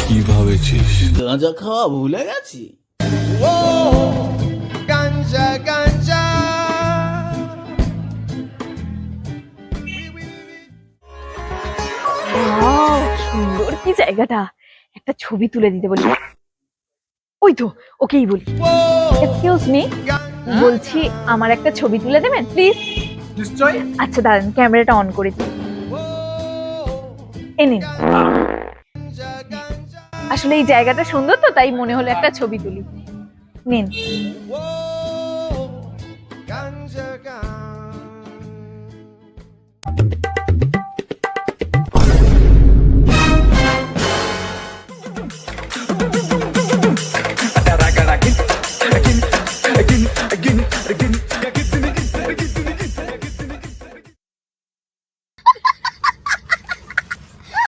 কি ভাবেছিস? গাঁজা খাওয়া ভুলে গেছি। গাঞ্জা গাঞ্জা ওয়াও, সুন্দর কি জায়গাটা, একটা ছবি তুলে দিতে বলি। ওই তো, ওকেই বলি। এক্সকিউজ মি, বলছি আমার একটা ছবি তুলে দেবেন প্লিজ? নিশ্চয়। আচ্ছা দাঁড়ান, ক্যামেরাটা অন করে দিই। এ নিন। আসলে এই জায়গাটা সুন্দর তো, তাই মনে হলো একটা ছবি তুলি। নিন।